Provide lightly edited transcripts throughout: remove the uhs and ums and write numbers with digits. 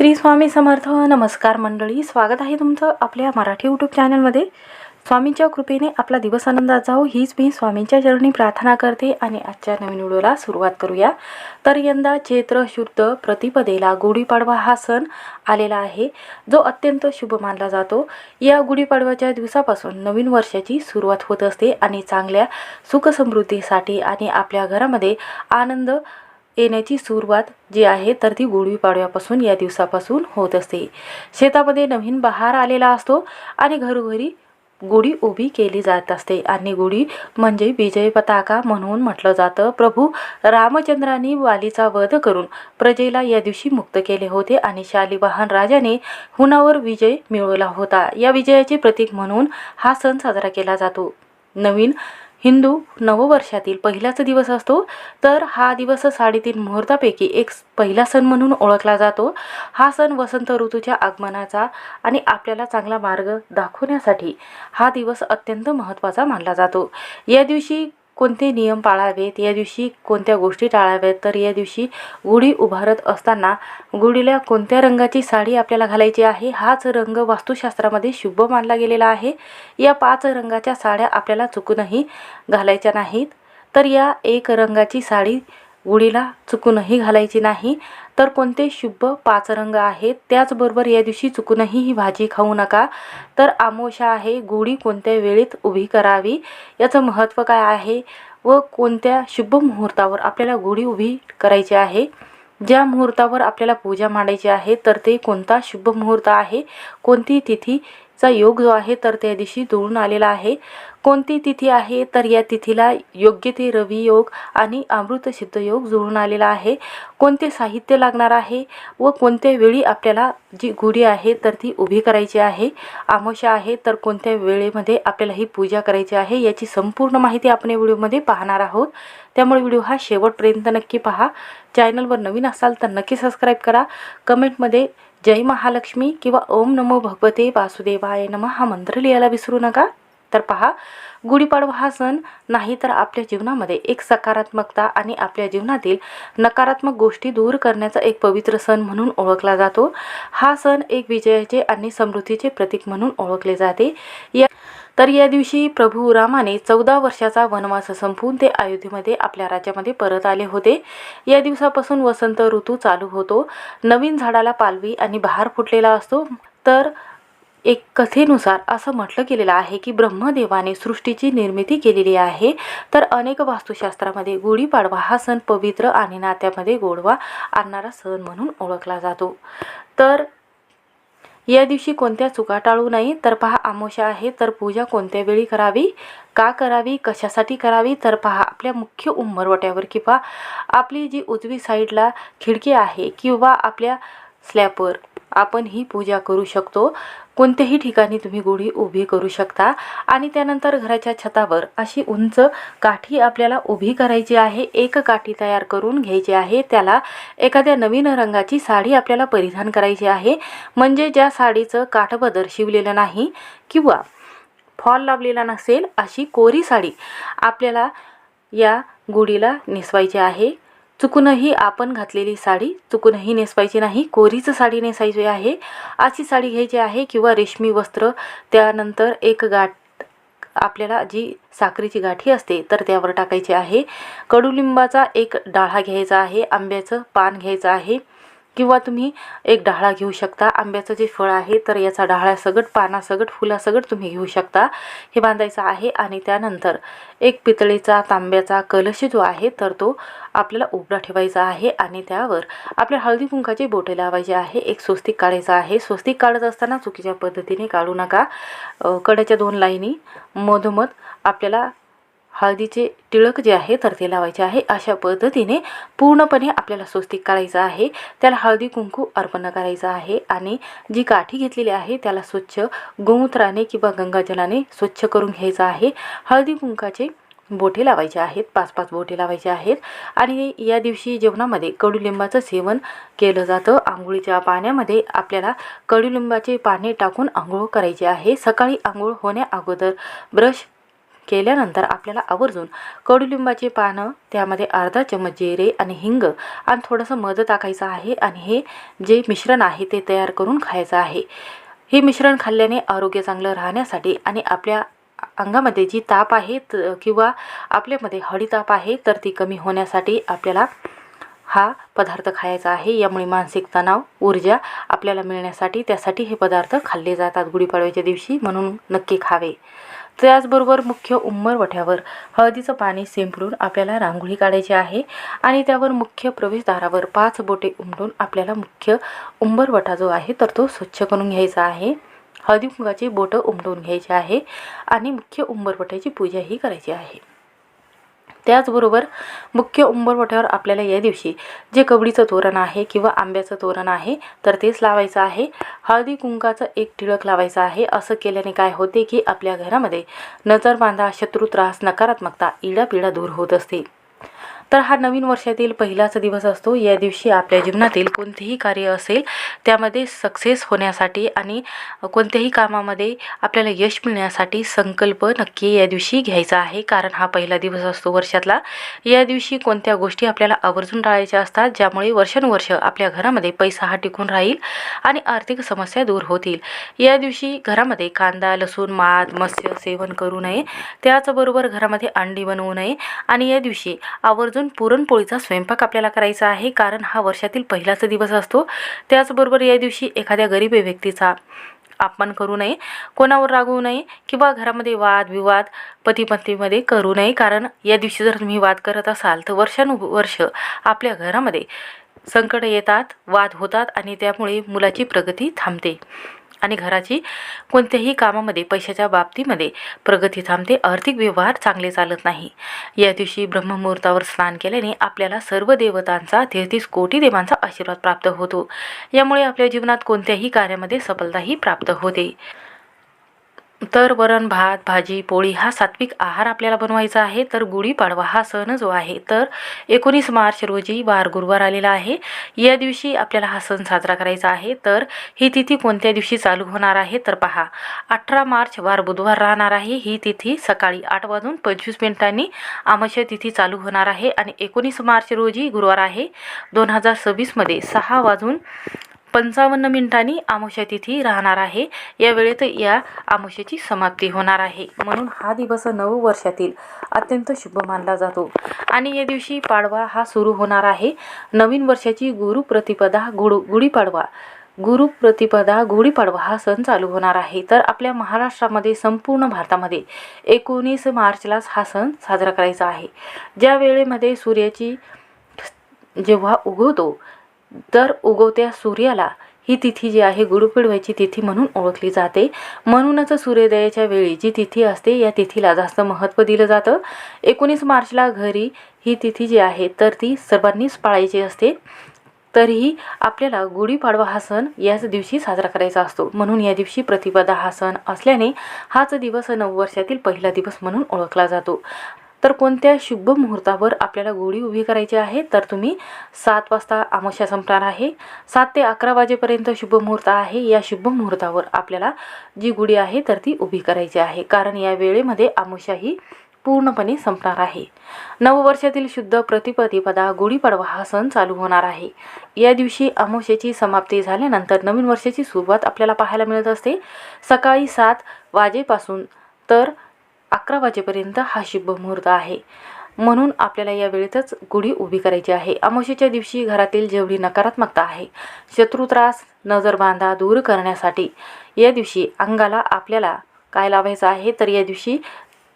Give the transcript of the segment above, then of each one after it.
श्री स्वामी समर्थ. नमस्कार मंडळी, स्वागत आहे तुमचं आपल्या मराठी यूट्यूब चॅनलमध्ये. स्वामींच्या कृपेने आपला दिवस आनंदात जाओ हीच मी स्वामींच्या चरणी प्रार्थना करते आणि आजच्या नवीन व्हिडिओला सुरुवात करूया. तर यंदा चैत्र शुद्ध प्रतिपदेला गुढीपाडवा हा सण आलेला आहे, जो अत्यंत शुभ मानला जातो. या गुढीपाडव्याच्या दिवसापासून नवीन वर्षाची सुरुवात होत असते आणि चांगल्या सुख समृद्धीसाठी आणि आपल्या घरामध्ये आनंद येण्याची सुरुवात जी आहे तर ती गुढीपाडव्यापासून या दिवसापासून होत असते. शेतामध्ये नवीन बहार आलेला असतो आणि घरोघरी गुढी उभी केली जात असते आणि गुढी म्हणजे विजय पताका म्हणून म्हटलं जातं. प्रभू रामचंद्रांनी वालीचा वध करून प्रजेला या दिवशी मुक्त केले होते आणि शालिवाहन राजाने हुनावर विजय मिळवला होता. या विजयाचे प्रतीक म्हणून हा सण साजरा केला जातो. नवीन हिंदू नववर्षातील पहिलाच दिवस असतो, तर हा दिवस 3.5 मुहूर्तापैकी एक पहिला सण म्हणून ओळखला जातो. हा सण वसंत ऋतूच्या आगमनाचा आणि आपल्याला चांगला मार्ग दाखवण्यासाठी हा दिवस अत्यंत महत्त्वाचा मानला जातो. या दिवशी कोणते नियम पाळावेत, या दिवशी कोणत्या गोष्टी टाळाव्यात, तर या दिवशी गुढी उभारत असताना गुढीला कोणत्या रंगाची साडी आपल्याला घालायची आहे, हाच रंग वास्तुशास्त्रामध्ये शुभ मानला गेलेला आहे. या 5 रंगाच्या साड्या आपल्याला चुकूनही घालायच्या नाहीत. तर या 1 रंगाची साडी गुढीला चुकूनही घालायची नाही. तर कोणते शुभ 5 रंग आहेत, त्याचबरोबर या दिवशी चुकूनही ही भाजी खाऊ नका. तर अमावस्या आहे, गुढी कोणत्या वेळेत उभी करावी, याचं महत्त्व काय आहे व कोणत्या शुभ मुहूर्तावर आपल्याला गुढी उभी करायची आहे, ज्या मुहूर्तावर आपल्याला पूजा मांडायची आहे तर ते कोणता शुभ मुहूर्त आहे, कोणती तिथीचा योग जो आहे तर त्या दिवशी जुळून आलेला आहे, कोणती तिथी आहे तर या तिथीला योग्य ते रवी योग आणि अमृत सिद्ध योग जुळून आलेला आहे, कोणते साहित्य लागणार आहे व कोणत्या वेळी आपल्याला जी गुढी आहे तर ती उभी करायची आहे, अमावस्या आहे तर कोणत्या वेळेमध्ये आपल्याला ही पूजा करायची आहे, याची संपूर्ण माहिती आपण या व्हिडिओमध्ये पाहणार आहोत. त्यामुळे व्हिडिओ हा शेवटपर्यंत नक्की पहा. चॅनलवर नवीन असाल तर नक्की सबस्क्राईब करा. कमेंटमध्ये जय महालक्ष्मी किंवा ओम नमो भगवते वासुदेवाय नमः हा मंत्र लिहायला विसरू नका. तर पहा, गुढीपाडवा हा सण नाही तर आपल्या जीवनामध्ये एक सकारात्मकता आणि आपल्या जीवनातील नकारात्मक गोष्टी दूर करण्याचा एक पवित्र सण म्हणून ओळखला जातो. हा सण एक विजयाचे आणि समृद्धीचे प्रतीक म्हणून ओळखले जाते. तर या दिवशी प्रभू रामाने 14 वर्षाचा वनवास संपवून ते अयोध्येमध्ये आपल्या राज्यामध्ये परत आले होते. या दिवसापासून वसंत ऋतू चालू होतो. नवीन झाडाला पालवी आणि बहार फुटलेला असतो. तर एक कथेनुसार असं म्हटलं गेलेलं आहे की ब्रह्मदेवाने सृष्टीची निर्मिती केलेली आहे. तर अनेक वास्तुशास्त्रामध्ये गुढीपाडवा हा सण पवित्र आणि नात्यामध्ये गोडवा आणणारा सण म्हणून ओळखला जातो. तर या दिवशी कोणत्या चुका टाळू नये. तर पहा, अमावस्या आहे तर पूजा कोणत्या वेळी करावी, का करावी, कशासाठी करावी. तर पहा, आपल्या मुख्य उंबरवट्यावर किंवा आपली जी उजवी साईडला खिडकी आहे किंवा आपल्या स्लॅबवर आपण ही पूजा करू शकतो. कोणत्याही ठिकाणी तुम्ही गुढी उभी करू शकता आणि त्यानंतर घराच्या छतावर अशी उंच काठी आपल्याला उभी करायची आहे. एक काठी तयार करून घ्यायची आहे. त्याला एखाद्या नवीन रंगाची साडी आपल्याला परिधान करायची आहे. म्हणजे ज्या साडीचं काठपदर शिवलेलं नाही किंवा फॉल लावलेला नसेल अशी कोरी साडी आपल्याला या गुढीला नेसवायची आहे. चुकूनही आपण घातलेली साडी चुकूनही नेसवायची नाही, कोरीच साडी नेसायची आहे. अशी साडी घ्यायची आहे किंवा रेशमी वस्त्र. त्यानंतर एक गाठ आपल्याला जी साखरेची गाठी असते तर त्यावर टाकायची आहे. कडुलिंबाचा एक डाळा घ्यायचा आहे. आंब्याचं पान घ्यायचं आहे किंवा तुम्ही एक डाळा घेऊ शकता. आंब्याचं जे फळ आहे तर याचा डाळ्यासकट, पानासकट, फुलासकट तुम्ही घेऊ शकता. हे बांधायचं आहे आणि त्यानंतर एक पितळेचा तांब्याचा कलश जो आहे तर तो आपल्याला उघडा ठेवायचा आहे आणि त्यावर आपल्या हळदी कुंकाचे बोटे लावायचे आहे. एक स्वस्तिक काढायचा आहे. स्वस्तिक काढत असताना चुकीच्या पद्धतीने काढू नका. कड्याच्या 2 लाईनी मधोमध आपल्याला हळदीचे टिळक जे आहे तर ते लावायचे आहे. अशा पद्धतीने पूर्णपणे आपल्याला स्वस्तिक काढायचं आहे. त्याला हळदी कुंकू अर्पण करायचं आहे आणि जी काठी घेतलेली आहे त्याला स्वच्छ गोमूत्राने किंवा गंगाजलाने स्वच्छ करून घ्यायचं आहे. हळदी कुंकाचे बोटे लावायचे आहेत, 5-5 बोटे लावायचे आहेत. आणि या दिवशी जेवणामध्ये कडुलिंबाचं सेवन केलं जातं. आंघोळीच्या पाण्यामध्ये आपल्याला कडुलिंबाचे पाने टाकून आंघोळ करायची आहे. सकाळी आंघोळ होण्या अगोदर ब्रश केल्यानंतर आपल्याला आवर्जून कडुलिंबाचे पानं, त्यामध्ये अर्धा चमच जिरे आणि हिंग आणि थोडंसं मध टाकायचं आहे आणि हे जे मिश्रण आहे ते तयार करून खायचं आहे. हे मिश्रण खाल्ल्याने आरोग्य चांगलं राहण्यासाठी आणि आपल्या अंगामध्ये जी ताप आहे किंवा आपल्यामध्ये हळीताप आहे तर ती कमी होण्यासाठी आपल्याला हा पदार्थ खायचा आहे. यामुळे मानसिक तणाव, ऊर्जा आपल्याला मिळण्यासाठी त्यासाठी हे पदार्थ खाल्ले जातात गुढीपाडव्याच्या दिवशी, म्हणून नक्की खावे. त्याचबरोबर मुख्य उंबरवठ्यावर हळदीचं पाणी शिंपडून आपल्याला रांगोळी काढायची आहे आणि त्यावर मुख्य प्रवेशद्वारावर 5 बोटे उमटून आपल्याला मुख्य उंबरवठा जो आहे तर तो स्वच्छ करून घ्यायचा आहे. हळदी कुंकाची बोटं उमटून घ्यायची आहे आणि मुख्य उंबरवठ्याची पूजाही करायची आहे. त्याचबरोबर मुख्य उंबरवठ्यावर आपल्याला या दिवशी जे कवडीचं तोरण आहे किंवा आंब्याचं तोरण आहे तर तेच लावायचं आहे. हळदी कुंकाचं एक टिळक लावायचं आहे. असं केल्याने काय होते की आपल्या घरामध्ये नजरबाधा, शत्रुत्रास, नकारात्मकता, इडापिडा दूर होत असते. तर हा नवीन वर्षातील पहिलाच दिवस असतो. या दिवशी आपल्या जीवनातील कोणतेही कार्य असेल त्यामध्ये सक्सेस होण्यासाठी आणि कोणत्याही कामामध्ये आपल्याला यश मिळण्यासाठी संकल्प नक्की या दिवशी घ्यायचा आहे. कारण हा पहिला दिवस असतो वर्षातला. या दिवशी कोणत्या गोष्टी आपल्याला आवर्जून टाळायच्या असतात ज्यामुळे वर्षानुवर्ष आपल्या घरामध्ये पैसा हा टिकून राहील आणि आर्थिक समस्या दूर होतील. या दिवशी घरामध्ये कांदा, लसूण, मांस, मत्स्य सेवन करू नये. त्याचबरोबर घरामध्ये अंडी बनवू नये आणि या दिवशी आवर्जून पुरणपोळीचा स्वयंपाक आपल्याला करायचा आहे. कारण हा वर्षातील पहिलाच दिवस असतो. त्याचबरोबर या दिवशी एखाद्या गरीब व्यक्तीचा अपमान करू नये, कोणावर रागवू नये किंवा घरामध्ये वादविवाद पती-पत्नीमध्ये करू नये. कारण या दिवशी जर तुम्ही वाद करत असाल तर वर्षानुवर्ष आपल्या घरामध्ये संकट येतात, वाद होतात आणि त्यामुळे मुलाची प्रगती थांबते आणि घराची कोणत्याही कामामध्ये पैशाच्या बाबतीमध्ये प्रगती थांबते. आर्थिक व्यवहार चांगले चालत नाही. या दिवशी ब्रह्ममुहूर्तावर स्नान केल्याने आपल्याला सर्व देवतांचा 33 कोटी देवांचा आशीर्वाद प्राप्त होतो. यामुळे आपल्या जीवनात कोणत्याही कार्यामध्ये सफलताही प्राप्त होते. तर वरण, भात, भाजी, पोळी हा सात्विक आहार आपल्याला बनवायचा आहे. तर गुढीपाडवा हा सण जो आहे तर 19 मार्च रोजी वार गुरुवार आलेला आहे. या दिवशी आपल्याला हा सण साजरा करायचा आहे. तर ही तिथी कोणत्या दिवशी चालू होणार आहे तर पहा, 18 मार्च वार बुधवार राहणार आहे. ही तिथी सकाळी 8:25 अमावस्या तिथी चालू होणार आहे आणि 19 मार्च रोजी गुरुवार आहे. 2026 मध्ये 6:55 अमावस्या तिथी राहणार आहे. या वेळेत या अमावस्येची समाप्ती होणार आहे. म्हणून हा दिवस नववर्षातील अत्यंत शुभ मानला जातो आणि या दिवशी पाडवा हा सुरू होणार आहे. नवीन वर्षाची गुरुप्रतिपदा गुढीपाडवा हा सण चालू होणार आहे. तर आपल्या महाराष्ट्रामध्ये, संपूर्ण भारतामध्ये 19 मार्चलाच हा सण साजरा करायचा आहे. ज्या वेळेमध्ये सूर्याची जेव्हा उगवतो तर उगवत्या सूर्याला ही तिथी जी आहे गुढीपाडव्याची तिथी म्हणून ओळखली जाते. म्हणूनच सूर्योदयाच्या वेळी जी तिथी असते या तिथीला जास्त महत्त्व दिलं जातं. 19 मार्चला घरी ही तिथी जी आहे तर ती सर्वांनीच पाळायची असते. तरीही आपल्याला गुढीपाडवा हा सण याच दिवशी साजरा करायचा असतो. म्हणून या दिवशी प्रतिपदा हा सण असल्याने हाच दिवस नववर्षातील पहिला दिवस म्हणून ओळखला जातो. तर कोणत्या शुभ मुहूर्तावर आपल्याला गुढी उभी करायची आहे तर तुम्ही 7 वाजता अमावस्या संपणार आहे. 7 ते 11 वाजेपर्यंत शुभ मुहूर्त आहे. या शुभ मुहूर्तावर आपल्याला जी गुढी आहे तर ती उभी करायची आहे. कारण या वेळेमध्ये अमावस्या ही पूर्णपणे संपणार आहे. नववर्षातील शुद्ध प्रतिपदा गुढीपाडवा हा सण चालू होणार आहे. या दिवशी अमावस्येची समाप्ती झाल्यानंतर नवीन वर्षाची सुरुवात आपल्याला पाहायला मिळत असते. सकाळी 7 वाजेपासून तर 11 वाजेपर्यंत हा शुभ मुहूर्त आहे. म्हणून आपल्याला या वेळेतच गुढी उभी करायची आहे. अमावस्येच्या दिवशी घरातील जेवढी नकारात्मकता आहे, शत्रुत्रास, नजरबाधा दूर करण्यासाठी या दिवशी अंगाला आपल्याला काय लावायचं आहे तर या दिवशी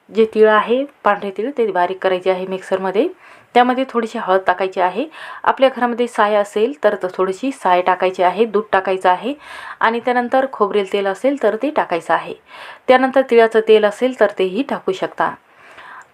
जे तीळ आहे, पांढरे तीळ, ते बारीक करायचे आहे मिक्सरमध्ये. त्यामध्ये थोडीशी हळद टाकायची आहे. आपल्या घरामध्ये साय असेल तर थोडीशी साय टाकायची आहे. दूध टाकायचं आहे आणि त्यानंतर खोबरेल तेल असेल तर ते टाकायचं आहे. त्यानंतर तिळाचं तेल असेल तर तेही टाकू शकता.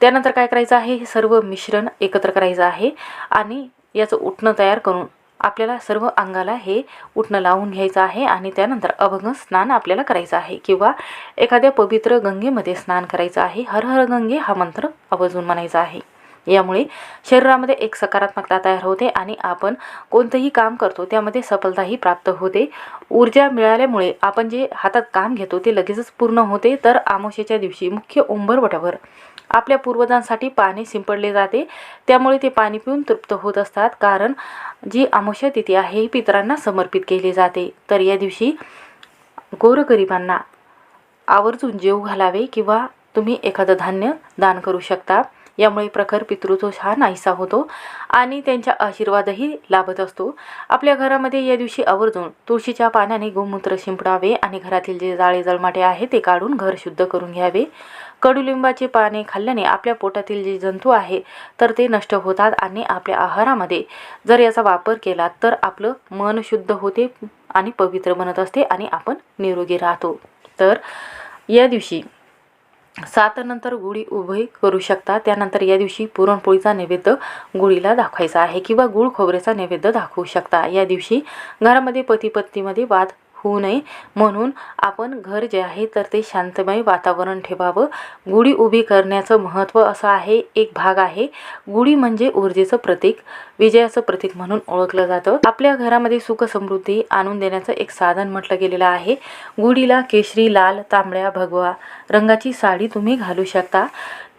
त्यानंतर काय करायचं आहे, हे सर्व मिश्रण एकत्र करायचं आहे आणि याचं उटणं तयार करून आपल्याला सर्व अंगाला हे उटणं लावून घ्यायचं आहे आणि त्यानंतर अभंग स्नान आपल्याला करायचं आहे किंवा एखाद्या पवित्र गंगेमध्ये स्नान करायचं आहे. हर हर गंगे हा मंत्र आवर्जून म्हणायचा आहे. यामुळे शरीरामध्ये एक सकारात्मकता तयार होते आणि आपण कोणतंही काम करतो त्यामध्ये सफलताही प्राप्त होते. ऊर्जा मिळाल्यामुळे आपण जे हातात काम घेतो ते लगेचच पूर्ण होते. तर अमावस्येच्या दिवशी मुख्य उंबरवट्यावर आपल्या पूर्वजांसाठी पाणी शिंपडले जाते. त्यामुळे ते पाणी पिऊन तृप्त होत असतात, कारण जी अमावस्या तिथी आहे ही पितरांना समर्पित केली जाते. तर या दिवशी गोरगरिबांना आवर्जून जेवू घालावे किंवा तुम्ही एखादं धान्य दान करू शकता. यामुळे प्रखर पितृदोष हा नाहीसा होतो आणि त्यांचा आशीर्वादही लाभत असतो. आपल्या घरामध्ये या दिवशी आवर्जून तुळशीच्या पाण्याने गोमूत्र शिंपडावे आणि घरातील जे जाळे जळमाटे आहे ते काढून घर शुद्ध करून घ्यावे. कडुलिंबाचे पाने खाल्ल्याने आपल्या पोटातील जे जंतू आहे तर ते नष्ट होतात आणि आपल्या आहारामध्ये जर याचा वापर केला तर आपलं मन शुद्ध होते आणि पवित्र बनत असते आणि आपण निरोगी राहतो. तर या दिवशी 7 नंतर गुढी उभी करू शकता. त्यानंतर या दिवशी पुरणपोळीचा नैवेद्य गुढीला दाखवायचा आहे किंवा गुळ खोबऱ्याचा नैवेद्य दाखवू शकता. या दिवशी घरामध्ये पती पत्नीमध्ये वाद होऊ नये म्हणून आपण घर जे आहे तर ते शांतमय वातावरण ठेवावं. गुढी उभी करण्याचं महत्त्व असं आहे, एक भाग आहे. गुढी म्हणजे ऊर्जेचं प्रतीक, विजयाचं प्रतीक म्हणून ओळखलं जातं. आपल्या घरामध्ये सुख समृद्धी आणून देण्याचं एक साधन म्हटलं गेलेलं आहे. गुढीला केशरी, लाल, तांबड्या, भगवा रंगाची साडी तुम्ही घालू शकता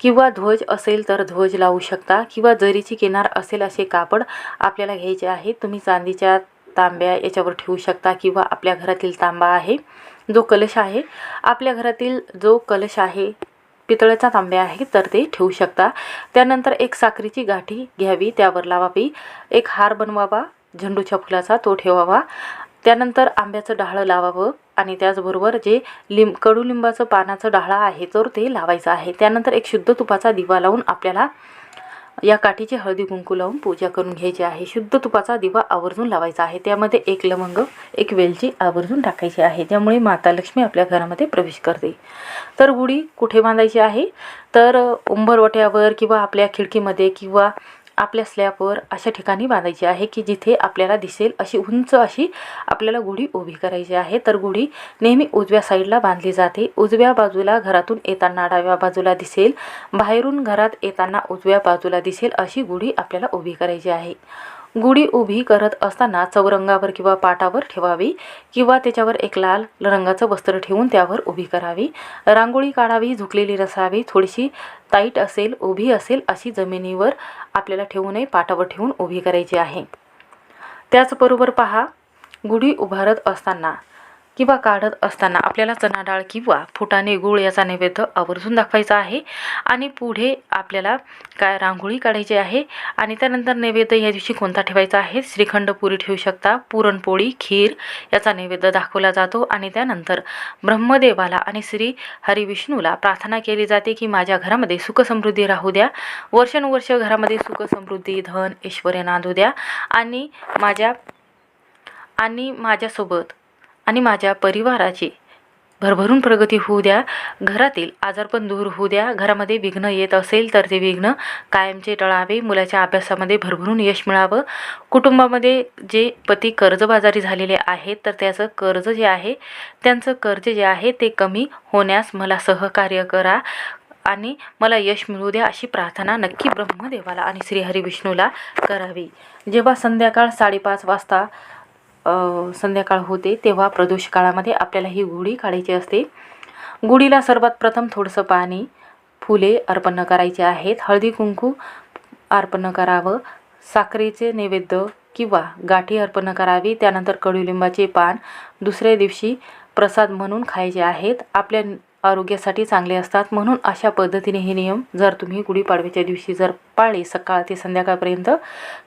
किंवा ध्वज असेल तर ध्वज लावू शकता किंवा जरीची किनार असेल असे कापड आपल्याला घ्यायचे आहे. तुम्ही चांदीच्या तांब्या याच्यावर ठेवू शकता किंवा आपल्या घरातील तांबा आहे, जो कलश आहे, आपल्या घरातील जो कलश आहे पितळेचा तांब्या आहे तर ते ठेवू शकता. त्यानंतर एक साखरेची गाठी घ्यावी, त्यावर लावावी. एक हार बनवावा झेंडूच्या फुलाचा, तो ठेवावा. त्यानंतर आंब्याचं डहाळं लावावं आणि त्याचबरोबर जे कडुलिंबाचं पानाचं डहाळं आहे तर ते लावायचं आहे. त्यानंतर एक शुद्ध तुपाचा दिवा लावून आपल्याला या काठीची हळदी कुंकू लावून पूजा करून घ्यायची आहे. शुद्ध तुपाचा दिवा आवर्जून लावायचा आहे. त्यामध्ये एक लवंग, एक वेलची आवर्जून टाकायची आहे, ज्यामुळे माता लक्ष्मी आपल्या घरामध्ये प्रवेश करते. तर गुढी कुठे बांधायची आहे तर उंबरवट्यावर किंवा आपल्या खिडकीमध्ये किंवा आपल्या स्लॅबवर अशा ठिकाणी बांधायची आहे की जिथे आपल्याला दिसेल अशी उंच अशी आपल्याला गुढी उभी करायची आहे. तर गुढी नेहमी उजव्या साईडला बांधली जाते. उजव्या बाजूला घरातून येताना डाव्या बाजूला दिसेल, बाहेरून घरात येताना उजव्या बाजूला दिसेल अशी गुढी आपल्याला उभी करायची आहे. गुढी उभी करत असताना चौरंगावर किंवा पाटावर ठेवावी किंवा त्याच्यावर एक लाल रंगाचं वस्त्र ठेवून त्यावर उभी करावी. रांगोळी काढावी, झुकलेली नसावी, थोडीशी टाईट असेल, उभी असेल अशी जमिनीवर आपल्याला ठेवू नये, पाटावर ठेवून उभी करायची आहे. त्याचबरोबर पहा, गुढी उभारत असताना किंवा काढत असताना आपल्याला चणा डाळ किंवा फुटाणे गूळ याचा नैवेद्य आवर्जून दाखवायचा आहे आणि पुढे आपल्याला रांगोळी काढायची आहे. आणि त्यानंतर नैवेद्य या दिवशी कोणता ठेवायचा आहे, श्रीखंड पुरी ठेवू शकता, पुरणपोळी, खीर याचा नैवेद्य दाखवला जातो. आणि त्यानंतर ब्रह्मदेवाला आणि श्री हरिविष्णूला प्रार्थना केली जाते की माझ्या घरामध्ये सुखसमृद्धी राहू द्या, वर्षानुवर्ष घरामध्ये सुखसमृद्धी, धन, ऐश्वर्य नांदू द्या आणि माझ्यासोबत आणि माझ्या परिवाराची भरभरून प्रगती होऊ द्या, घरातील आजारपण दूर होऊ द्या, घरामध्ये विघ्न येत असेल तर ते विघ्न कायमचे टळावे, मुलाच्या अभ्यासामध्ये भरभरून यश मिळावं, कुटुंबामध्ये जे पती कर्जबाजारी झालेले आहेत तर त्याचं कर्ज जे आहे त्यांचं कर्ज जे आहे ते कमी होण्यास मला सहकार्य करा आणि मला यश मिळू द्या अशी प्रार्थना नक्की ब्रह्मदेवाला आणि श्री हरिविष्णूला करावी. जेव्हा संध्याकाळ 5:30 वाजता संध्याकाळ होते तेव्हा प्रदोष काळामध्ये आपल्याला ही गुढी काढायची असते. गुढीला सर्वात प्रथम थोडंसं पाणी, फुले अर्पण करायचे आहेत, हळदी कुंकू अर्पण करावं, साखरेचे नैवेद्य किंवा गाठी अर्पण करावी. त्यानंतर कडुलिंबाचे पान दुसऱ्या दिवशी प्रसाद म्हणून खायचे आहेत, आपल्या आरोग्यासाठी चांगले असतात. म्हणून अशा पद्धतीने हे नियम जर तुम्ही गुढीपाडव्याच्या दिवशी जर पाळले सकाळ ते संध्याकाळपर्यंत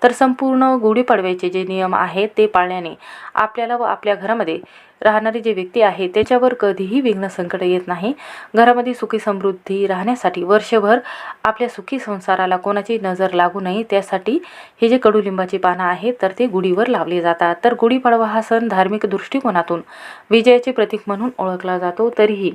तर संपूर्ण गुढीपाडव्याचे जे नियम आहेत ते पाळल्याने आपल्याला व आपल्या घरामध्ये राहणारे जे व्यक्ती आहे त्याच्यावर कधीही विघ्न संकट येत नाही. घरामध्ये सुखी समृद्धी राहण्यासाठी वर्षभर आपल्या सुखी संसाराला कोणाची नजर लागू नये त्यासाठी हे जे कडुलिंबाची पानं आहेत तर ते गुढीवर लावले जातात. तर गुढीपाडवा हा सण धार्मिक दृष्टिकोनातून विजयाचे प्रतीक म्हणून ओळखला जातो. तरीही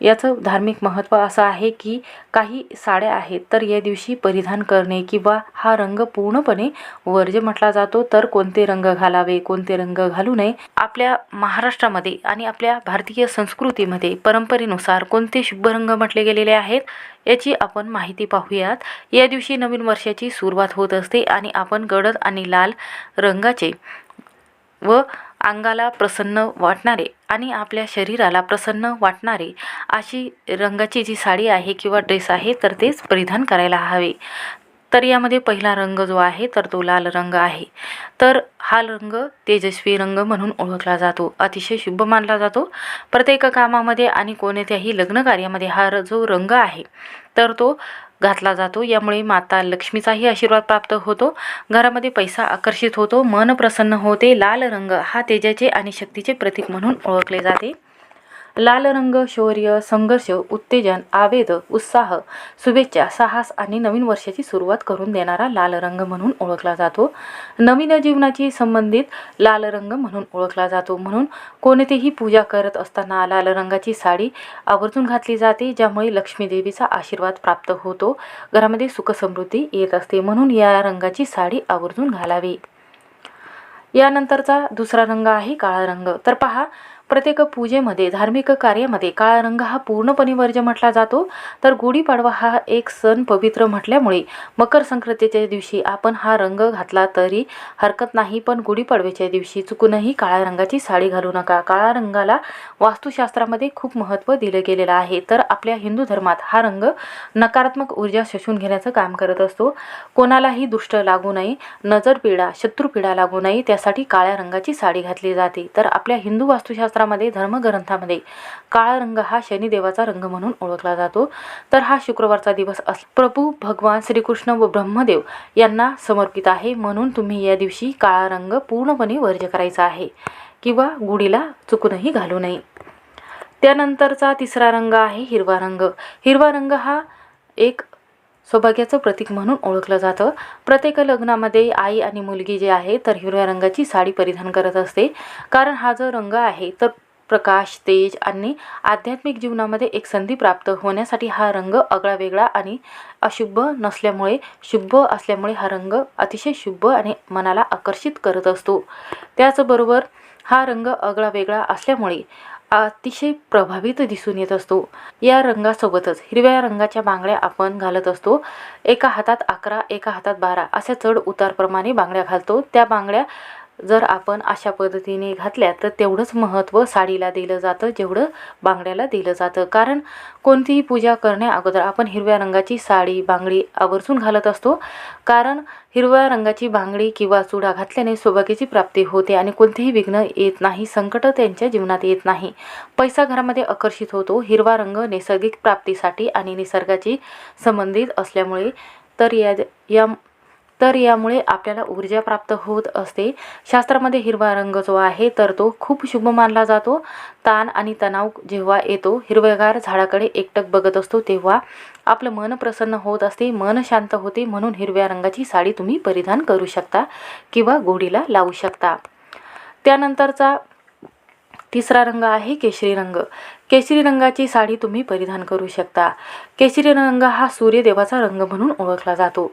याचं धार्मिक महत्त्व असं आहे की काही साड्या आहेत तर या दिवशी परिधान करणे किंवा हा रंग पूर्णपणे वर्ज्य म्हटला जातो. तर कोणते रंग घालावे, कोणते रंग घालू नये, आपल्या महाराष्ट्रामध्ये आणि आपल्या भारतीय संस्कृतीमध्ये परंपरेनुसार कोणते शुभ रंग म्हटले गेलेले आहेत याची आपण माहिती पाहूयात. या दिवशी नवीन वर्षाची सुरुवात होत असते आणि आपण गडद आणि लाल रंगाचे व अंगाला प्रसन्न वाटणारे आणि आपल्या शरीराला प्रसन्न वाटणारे अशी रंगाची जी साडी आहे किंवा ड्रेस आहे तर तेच परिधान करायला हवे. तर यामध्ये पहिला रंग जो आहे तर तो लाल रंग आहे. तर हा रंग तेजस्वी रंग म्हणून ओळखला जातो, अतिशय शुभ मानला जातो. प्रत्येक कामामध्ये आणि कोणत्याही लग्न कार्यामध्ये हा जो रंग आहे तर तो घातला जातो. यामुळे माता लक्ष्मीचाही आशीर्वाद प्राप्त होतो, घरामध्ये पैसा आकर्षित होतो, मन प्रसन्न होते. लाल रंग हा तेजाचे आणि शक्तीचे प्रतीक म्हणून ओळखले जाते. लाल रंग शौर्य, संघर्ष, उत्तेजन, आवेग, उत्साह, शुभेच्छा, साहस आणि नवीन वर्षाची सुरुवात करून देणारा लाल रंग म्हणून ओळखला जातो. नवीन जीवनाची संबंधित लाल रंग म्हणून ओळखला जातो. म्हणून कोणतीही पूजा करत असताना लाल रंगाची साडी आवर्जून घातली जाते, ज्यामुळे लक्ष्मी देवीचा आशीर्वाद प्राप्त होतो, घरामध्ये सुख समृद्धी येत असते. म्हणून या रंगाची साडी आवर्जून घालावी. यानंतरचा दुसरा रंग आहे काळा रंग. तर पहा, प्रत्येक पूजेमध्ये, धार्मिक कार्यामध्ये काळा रंग हा पूर्णपणे वर्ज्य म्हटला जातो. तर गुढीपाडवा हा एक सण पवित्र म्हटल्यामुळे मकर संक्रांतीच्या दिवशी आपण हा रंग घातला तरी हरकत नाही, पण गुढीपाडव्याच्या दिवशी चुकूनही काळ्या रंगाची साडी घालू नका. काळ्या रंगाला वास्तुशास्त्रामध्ये खूप महत्त्व दिलं गेलेलं आहे. तर आपल्या हिंदू धर्मात हा रंग नकारात्मक ऊर्जा शोषून घेण्याचं काम करत असतो. कोणालाही दुष्ट लागू नये, नजरपीडा, शत्रुपीडा लागू नये, त्यासाठी काळ्या रंगाची साडी घातली जाते. तर आपल्या हिंदू वास्तुशास्त्रामध्ये, धर्मग्रंथामध्ये काळा रंग हा शनिदेवाचा रंग म्हणून ओळखला जातो. तर हा शुक्रवारचा दिवस प्रभू भगवान श्रीकृष्ण व ब्रह्मदेव यांना समर्पित आहे. म्हणून तुम्ही या दिवशी काळा रंग पूर्णपणे वर्ज्य करायचा आहे किंवा गुढीला चुकूनही घालू नये. त्यानंतरचा तिसरा रंग आहे हिरवा रंग. हिरवा रंग हा एक सौभाग्याचं प्रतीक म्हणून ओळखलं जातं. प्रत्येक लग्नामध्ये आई आणि मुलगी जे आहे तर हिरव्या रंगाची साडी परिधान करत असते, कारण हा जो रंग आहे तर प्रकाश, तेज आणि आध्यात्मिक जीवनामध्ये एक संधी प्राप्त होण्यासाठी हा रंग आगळा वेगळा आणि अशुभ नसल्यामुळे शुभ असल्यामुळे हा रंग अतिशय शुभ आणि मनाला आकर्षित करत असतो. त्याचबरोबर हा रंग आगळा वेगळा असल्यामुळे अतिशय प्रभावित दिसून येत असतो. या रंगासोबतच हिरव्या रंगाच्या बांगड्या आपण घालत असतो. एका हातात 11, एका हातात 12 अशा चढ उतारप्रमाणे बांगड्या घालतो. त्या बांगड्या जर आपण अशा पद्धतीने घातल्या तर तेवढंच महत्त्व साडीला दिलं जातं जेवढं बांगड्याला दिलं जातं. कारण कोणतीही पूजा करण्या अगोदर आपण हिरव्या रंगाची साडी, बांगडी आवर्जून घालत असतो. कारण हिरव्या रंगाची बांगडी किंवा चुडा घातल्याने सौभाग्याची प्राप्ती होते आणि कोणतेही विघ्न येत नाही, संकट त्यांच्या जीवनात येत नाही, पैसा घरामध्ये आकर्षित होतो. हिरवा रंग नैसर्गिक प्राप्तीसाठी आणि निसर्गाची संबंधित असल्यामुळे तर यामुळे आपल्याला ऊर्जा प्राप्त होत असते. शास्त्रामध्ये हिरवा रंग जो आहे तर तो खूप शुभ मानला जातो. ताण आणि तणाव जेव्हा येतो, हिरवेगार झाडाकडे एकटक बघत असतो, तेव्हा आपलं मन प्रसन्न होत असते, मन शांत होते. म्हणून हिरव्या रंगाची साडी तुम्ही परिधान करू शकता किंवा गोडीला लावू शकता. त्यानंतरचा तिसरा रंग आहे केशरी रंग. केशरी रंगाची साडी तुम्ही परिधान करू शकता. केशरी रंग हा सूर्यदेवाचा रंग म्हणून ओळखला जातो.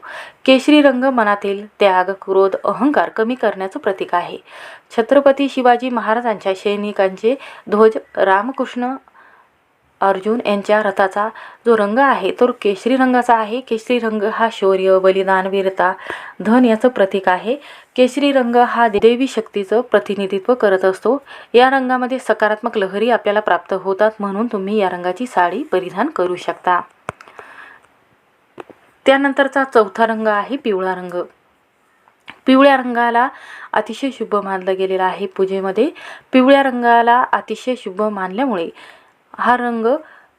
केशरी रंग मनातील त्याग, क्रोध, अहंकार कमी करण्याचं प्रतीक आहे. छत्रपती शिवाजी महाराजांच्या सैनिकांचे ध्वज, रामकृष्ण अर्जुन यांच्या रथाचा जो रंग आहे तो केशरी रंगाचा आहे. केशरी रंग हा शौर्य, बलिदान, वीरता, धन याचं प्रतीक आहे. केशरी रंग हा देवी शक्तीचं प्रतिनिधित्व करत असतो. या रंगामध्ये सकारात्मक लहरी आपल्याला प्राप्त होतात, म्हणून तुम्ही या रंगाची साडी परिधान करू शकता. त्यानंतरचा चौथा रंग आहे पिवळा रंग. पिवळ्या रंगाला अतिशय शुभ मानलं गेलेलं आहे. पूजेमध्ये पिवळ्या रंगाला अतिशय शुभ मानल्यामुळे हा रंग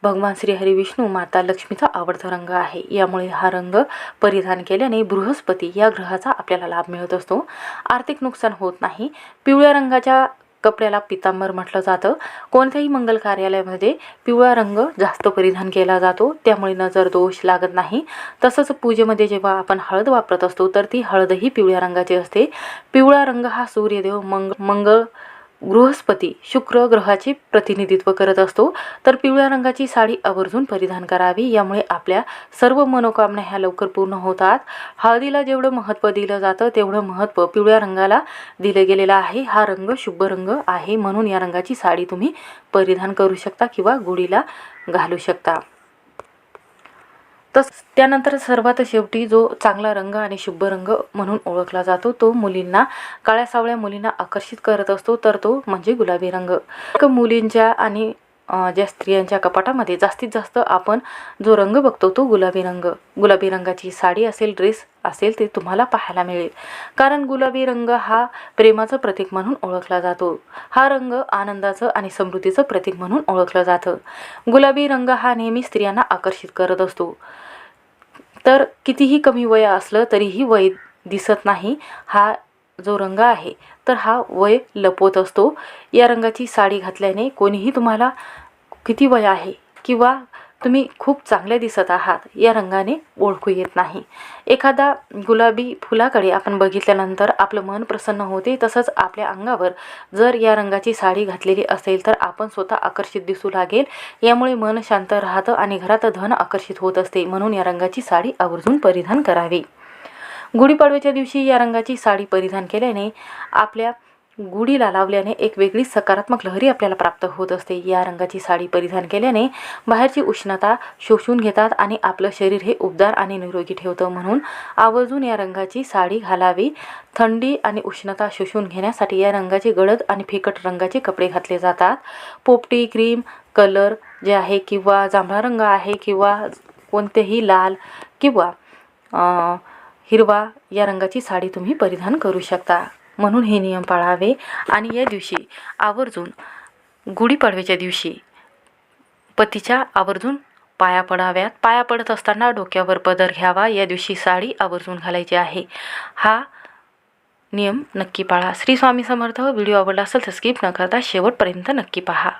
भगवान श्री हरी विष्णू माता लक्ष्मीचा आवडता रंग आहे. यामुळे हा रंग परिधान केल्याने बृहस्पती या ग्रहाचा आपल्याला लाभ मिळत असतो, आर्थिक नुकसान होत नाही. पिवळ्या रंगाच्या कपड्याला पितांबर म्हटलं जातं. कोणत्याही मंगल कार्यालयामध्ये पिवळा रंग जास्त परिधान केला जातो, त्यामुळे नजर दोष लागत नाही. तसंच पूजेमध्ये जेव्हा आपण हळद वापरत असतो तर ती हळदही पिवळ्या रंगाची असते. पिवळा रंग हा सूर्यदेव मंगळ बृहस्पती शुक्र ग्रहाचे प्रतिनिधित्व करत असतो, तर पिवळ्या रंगाची साडी आवर्जून परिधान करावी. यामुळे आपल्या सर्व मनोकामना ह्या लवकर पूर्ण होतात. हळदीला जेवढं महत्त्व दिलं जातं तेवढं महत्त्व पिवळ्या रंगाला दिलं गेलेलं आहे. हा रंग शुभ रंग आहे, म्हणून या रंगाची साडी तुम्ही परिधान करू शकता किंवा गुढीला घालू शकता. त्यानंतर सर्वात शेवटी जो चांगला रंग आणि शुभ रंग म्हणून ओळखला जातो तो मुलींना, काळ्या सावळ्या मुलींना आकर्षित करत असतो, तर तो म्हणजे गुलाबी रंग. मुलींच्या आणि ज्या स्त्रियांच्या कपाटामध्ये जास्तीत जास्त आपण जो रंग बघतो तो गुलाबी रंग. गुलाबी रंगाची साडी असेल, ड्रेस असेल ते तुम्हाला पाहायला मिळेल. कारण गुलाबी रंग हा प्रेमाचं प्रतीक म्हणून ओळखला जातो. हा रंग आनंदाचं आणि समृद्धीचं प्रतीक म्हणून ओळखलं जातं. गुलाबी रंग हा नेहमी स्त्रियांना आकर्षित करत असतो. तर कितीही कमी वय असलं तरीही वय दिसत नाही. हा जो रंग आहे तर हा वय लपवत असतो. या रंगाची साडी घातल्याने कोणीही तुम्हाला किती वय आहे किंवा तुम्ही खूप चांगले दिसत आहात या रंगाने ओळखू येत नाही. एखादा गुलाबी फुलाकडे आपण बघितल्यानंतर आपलं मन प्रसन्न होते. तसंच आपल्या अंगावर जर या रंगाची साडी घातलेली असेल तर आपण स्वतः आकर्षित दिसू लागेल. यामुळे मन शांत राहतं आणि घरात धन आकर्षित होत असते. म्हणून या रंगाची साडी आवर्जून परिधान करावी. गुढीपाडव्याच्या दिवशी या रंगाची साडी परिधान केल्याने, आपल्या गुढीला लावल्याने एक वेगळी सकारात्मक लहरी आपल्याला प्राप्त होत असते. या रंगाची साडी परिधान केल्याने बाहेरची उष्णता शोषून घेतात आणि आपलं शरीर हे उबदार आणि निरोगी ठेवतं. म्हणून आवर्जून या रंगाची साडी घालावी. थंडी आणि उष्णता शोषून घेण्यासाठी या रंगाचे गडद आणि फिकट रंगाचे कपडे घातले जातात. पोपटी, क्रीम कलर जे आहे किंवा जांभळा रंग आहे किंवा कोणतेही लाल किंवा हिरवा या रंगाची साडी तुम्ही परिधान करू शकता. म्हणून हे नियम पाळावे. आणि या दिवशी आवर्जून गुढीपाडव्याच्या दिवशी पतीच्या आवर्जून पाया पडाव्यात. पाया पडत असताना डोक्यावर पदर घ्यावा. या दिवशी साडी आवर्जून घालायची आहे. हा नियम नक्की पाळा. श्री स्वामी समर्थ. व्हिडिओ आवडला असेल तर स्किप न करता शेवटपर्यंत नक्की पहा.